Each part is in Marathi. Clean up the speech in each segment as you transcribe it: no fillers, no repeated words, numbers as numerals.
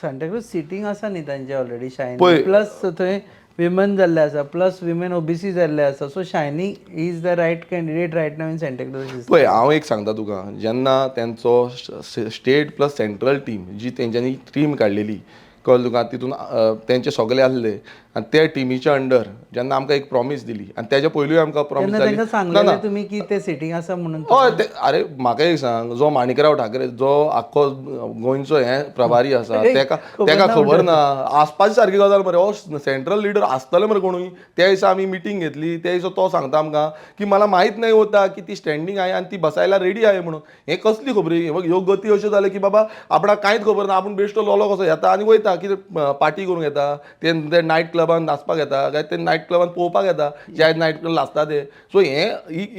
सांताक्रूज सिटींग आसा न्ही तांचे ऑलरेडी पळय. शायनी प्लस थंय विमन जाल्ले आसा प्लस विमेन ओबीसी जाल्ले आसा so Shaini is the right candidate right now in Santacruz. पळय हांव एक सांगता तुका जेन्ना तेंचो स्टेट प्लस सेंट्रल टीम जी तेंच्यांनी टीम काडलेली कळ्ळें तुका तितून तेंचे सगळे आसले आनी त्या टिमीच्या अंडर जेन्ना आमकां एक प्रॉमीस दिली आनी तेच्या पयलूय आमकां प्रॉमीस तेन्ना तांकां सांगलेलें तुमी की ते सिटींग आसा म्हणून. हय ते अरे म्हाका एक सांग जो माणिकराव ठाकरे जो आख्खो गोंयचो हे प्रभारी आसा तेका खबर ना आसपाची सारकी गजाल मरे हो सेंट्रल लिडर आसतले मरे कोणूय त्या दिसा आमी मिटींग घेतली त्या दिसा तो सांगता आमकां की मला माहीत नाही होता की ती स्टँडींग आहे आणि ती बसायला रेडी आहे म्हणून. हे कसली खबरी ह्यो गती अश्यो जाले की बाबा आपणाक कांयच खबर ना आपूण बेश्टो लोलो कसो येता आनी वयता कितें पार्टी करूंक येता ते नायट क्लबान नाचपाक येता काय ते नायट क्लबान पळोवपाक येता जे नायट क्लब लासता ते. सो हे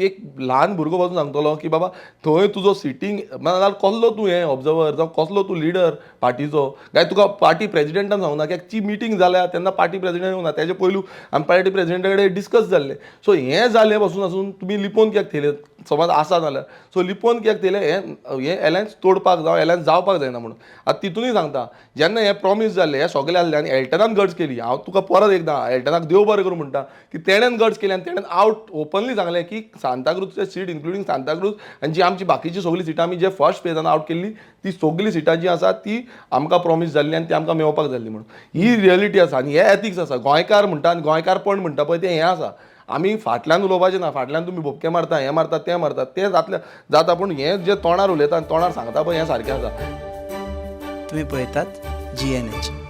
एक ल्हान भुरगो पासून सांगतलो की बाबा थंय तुजो सिटींग नाजाल्यार कसलो तूं हे ऑब्जर्वर जावं कसलो तूं लिडर पार्टीचो काय तुका पार्टी प्रेजिडेंटान सांगूना कित्याक ची मिटींग जाल्या तेन्ना पार्टी प्रेजिडेंट येवना तेजे पयलू आमी पार्टी प्रेजिडेंटा कडेन डिस्कस जाल्ले. सो हे जाले पासून आसून तुमी लिपोवन कित्याक थेयले समज आसा जाल्यार सो लिपोवन कित्याक थेयले हे एलायन्स तोडपाक जावं एलायन्स जावपाक जायना म्हणून. आतां तितूनय सांगता जेन्ना हे प्रॉमीस जाल्ले हे सगळे आसले आनी एल्टनान गट्स केली हांव तुका परत एकदां एल्टनाक देव बरें करूं म्हणटा की तेणेन गट्स केली आनी तेणेन आउट ओपनली सांगलें की सांताक्रूजचे सीट इन्क्लुडींग सांताक्रूज आनी जी आमची बाकीची सगळी सिटां आमी जे फर्स्ट फेजान आउट केल्ली ती सगळी सिटां जी आसा ती आमकां प्रॉमीस जाल्ली आनी ती आमकां मेळोवपाक जाल्ली म्हणून. ही रियलिटी आसा आनी हे एथिक्स आसा गोंयकार म्हणटा आनी गोंयकारपण म्हणटा पळय तें हें आसा. आमी फाटल्यान उलोवपाचें ना फाटल्यान तुमी भोपके मारता हें मारता तें मारता तें जाता पूण हें जे तोंडार उलयता आनी तोंडार सांगता पळय हें सारकें आसा. तुम्ही पळयतात GNH.